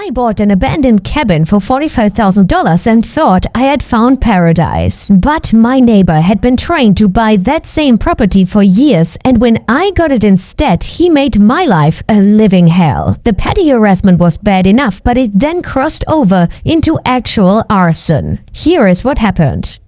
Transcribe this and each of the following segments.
I bought an abandoned cabin for $45,000 and thought I had found paradise. But my neighbor had been trying to buy that same property for years, and when I got it instead, he made my life a living hell. The petty harassment was bad enough, but it then crossed over into actual arson. Here is what happened.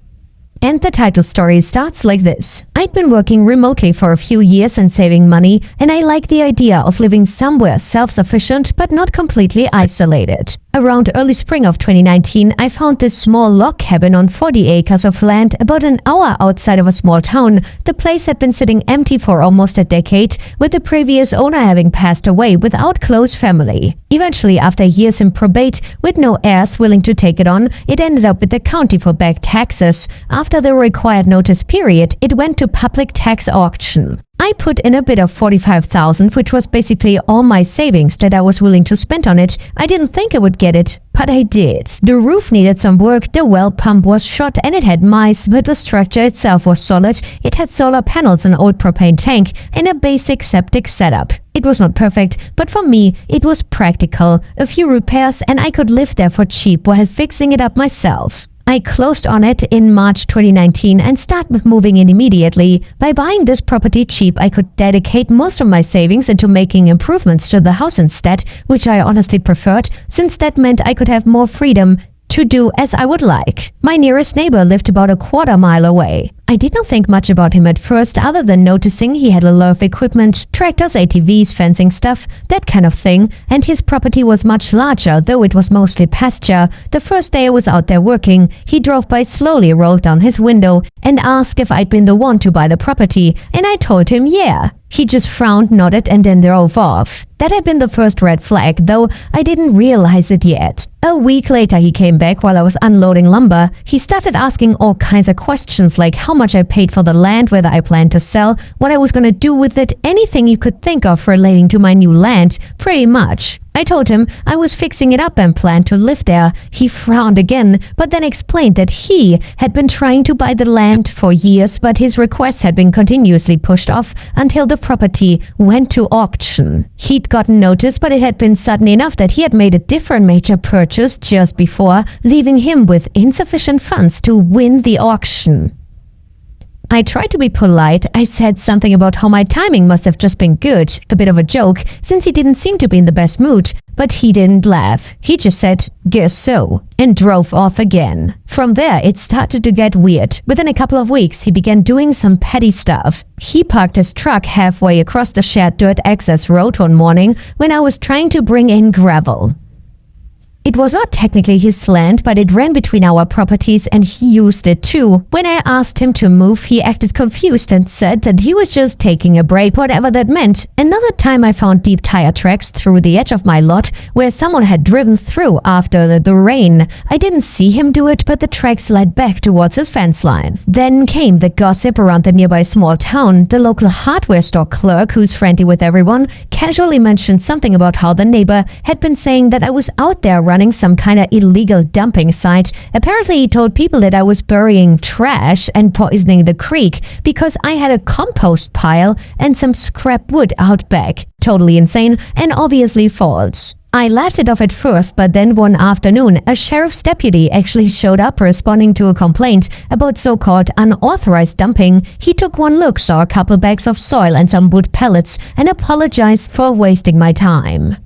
And the title story starts like this. I'd been working remotely for a few years and saving money, and I liked the idea of living somewhere self-sufficient but not completely isolated. Around early spring of 2019, I found this small log cabin on 40 acres of land about an hour outside of a small town. The place had been sitting empty for almost a decade, with the previous owner having passed away without close family. Eventually, after years in probate, with no heirs willing to take it on, it ended up with the county for back taxes. After the required notice period, it went to public tax auction. I put in a bid of $45,000, which was basically all my savings that I was willing to spend on it. I didn't think I would get it, but I did. The roof needed some work, the well pump was shot, and it had mice, but the structure itself was solid. It had solar panels, an old propane tank, and a basic septic setup. It was not perfect, but for me, it was practical. A few repairs and I could live there for cheap while fixing it up myself. I closed on it in March 2019 and started moving in immediately. By buying this property cheap, I could dedicate most of my savings into making improvements to the house instead, which I honestly preferred, since that meant I could have more freedom to do as I would like. My nearest neighbor lived about a quarter-mile away. I did not think much about him at first, other than noticing he had a lot of equipment, tractors, ATVs, fencing stuff, that kind of thing, and his property was much larger, though it was mostly pasture. The first day I was out there working, he drove by slowly, rolled down his window, and asked if I'd been the one to buy the property, and I told him yeah. He just frowned, nodded, and then drove off. That had been the first red flag, though I didn't realize it yet. A week later, he came back while I was unloading lumber. He started asking all kinds of questions like how much I paid for the land, whether I planned to sell, what I was gonna do with it, anything you could think of relating to my new land, pretty much. I told him I was fixing it up and planned to live there. He frowned again, but then explained that he had been trying to buy the land for years, but his requests had been continuously pushed off until the property went to auction. He'd gotten notice, but it had been sudden enough that he had made a different major purchase just before, leaving him with insufficient funds to win the auction. I tried to be polite. I said something about how my timing must have just been good, a bit of a joke, since he didn't seem to be in the best mood. But he didn't laugh. He just said, "Guess so," and drove off again. From there, it started to get weird. Within a couple of weeks, he began doing some petty stuff. He parked his truck halfway across the shared dirt access road one morning when I was trying to bring in gravel. It was not technically his land, but it ran between our properties and he used it too. When I asked him to move, he acted confused and said that he was just taking a break, whatever that meant. Another time I found deep tire tracks through the edge of my lot where someone had driven through after the rain. I didn't see him do it, but the tracks led back towards his fence line. Then came the gossip around the nearby small town. The local hardware store clerk, who's friendly with everyone, casually mentioned something about how the neighbor had been saying that I was out there running some kind of illegal dumping site. Apparently he told people that I was burying trash and poisoning the creek because I had a compost pile and some scrap wood out back. Totally insane and obviously false. I laughed it off at first, but then one afternoon, a sheriff's deputy actually showed up responding to a complaint about so-called unauthorized dumping. He took one look, saw a couple bags of soil and some wood pellets, and apologized for wasting my time.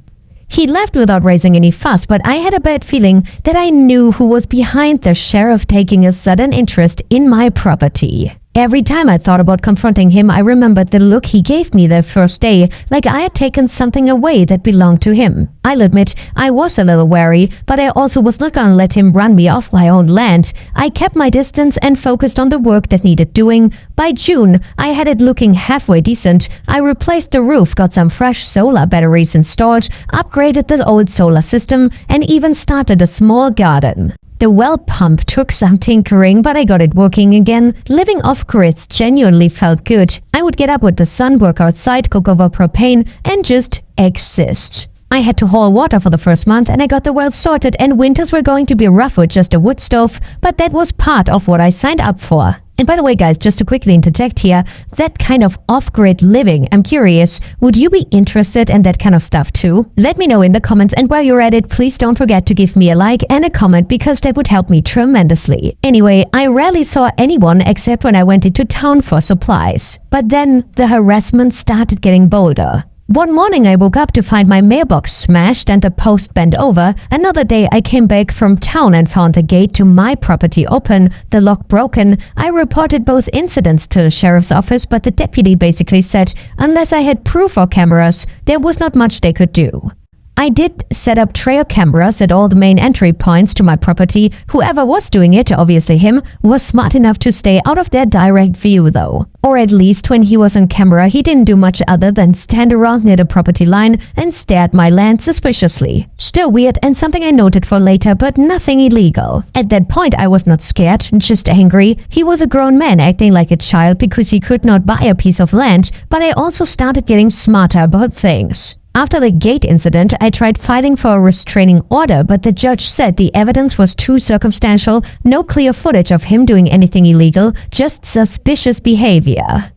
He left without raising any fuss, but I had a bad feeling that I knew who was behind the sheriff taking a sudden interest in my property. Every time I thought about confronting him, I remembered the look he gave me that first day, like I had taken something away that belonged to him. I'll admit, I was a little wary, but I also was not gonna let him run me off my own land. I kept my distance and focused on the work that needed doing. By June, I had it looking halfway decent. I replaced the roof, got some fresh solar batteries installed, upgraded the old solar system, and even started a small garden. The well pump took some tinkering, but I got it working again. Living off-grids genuinely felt good. I would get up with the sun, work outside, cook over propane, and just exist. I had to haul water for the first month, and I got the well sorted, and winters were going to be rough with just a wood stove, but that was part of what I signed up for. And by the way, guys, just to quickly interject here, that kind of off-grid living, I'm curious, would you be interested in that kind of stuff too? Let me know in the comments, and while you're at it, please don't forget to give me a like and a comment because that would help me tremendously. Anyway, I rarely saw anyone except when I went into town for supplies. But then the harassment started getting bolder. One morning I woke up to find my mailbox smashed and the post bent over. Another day I came back from town and found the gate to my property open, the lock broken. I reported both incidents to the sheriff's office, but the deputy basically said unless I had proof or cameras, there was not much they could do. I did set up trail cameras at all the main entry points to my property. Whoever was doing it, obviously him, was smart enough to stay out of their direct view though. Or at least when he was on camera, he didn't do much other than stand around near the property line and stare at my land suspiciously. Still weird and something I noted for later, but nothing illegal. At that point I was not scared, just angry. He was a grown man acting like a child because he could not buy a piece of land, but I also started getting smarter about things. After the gate incident, I tried filing for a restraining order, but the judge said the evidence was too circumstantial, no clear footage of him doing anything illegal, just suspicious behavior.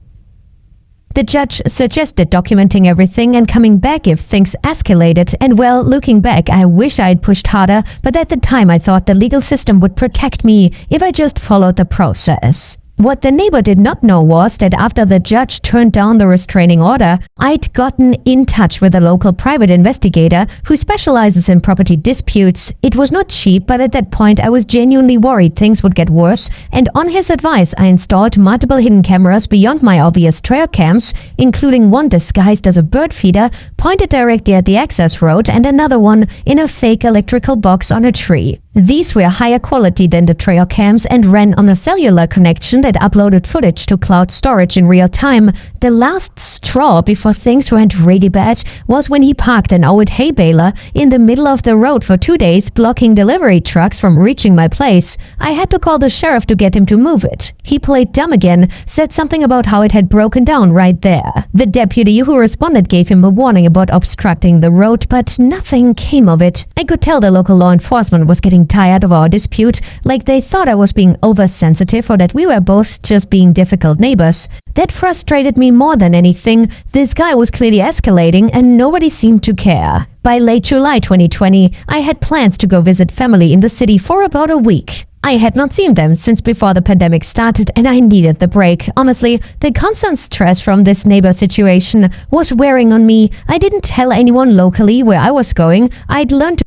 The judge suggested documenting everything and coming back if things escalated, and well, looking back, I wish I had pushed harder, but at the time I thought the legal system would protect me if I just followed the process. What the neighbor did not know was that after the judge turned down the restraining order, I'd gotten in touch with a local private investigator who specializes in property disputes. It was not cheap, but at that point I was genuinely worried things would get worse, and on his advice I installed multiple hidden cameras beyond my obvious trail cams, including one disguised as a bird feeder pointed directly at the access road and another one in a fake electrical box on a tree. These were higher quality than the trail cams and ran on a cellular connection that uploaded footage to cloud storage in real time. The last straw before things went really bad was when he parked an old hay baler in the middle of the road for 2 days, blocking delivery trucks from reaching my place. I had to call the sheriff to get him to move it. He played dumb again, said something about how it had broken down right there. The deputy who responded gave him a warning about obstructing the road, but nothing came of it. I could tell the local law enforcement was getting tired of our dispute, like they thought I was being oversensitive or that we were both just being difficult neighbors. That frustrated me more than anything. This guy was clearly escalating and nobody seemed to care. By late July 2020, I had plans to go visit family in the city for about a week. I had not seen them since before the pandemic started and I needed the break. Honestly, the constant stress from this neighbor situation was wearing on me. I didn't tell anyone locally where I was going. I'd learned to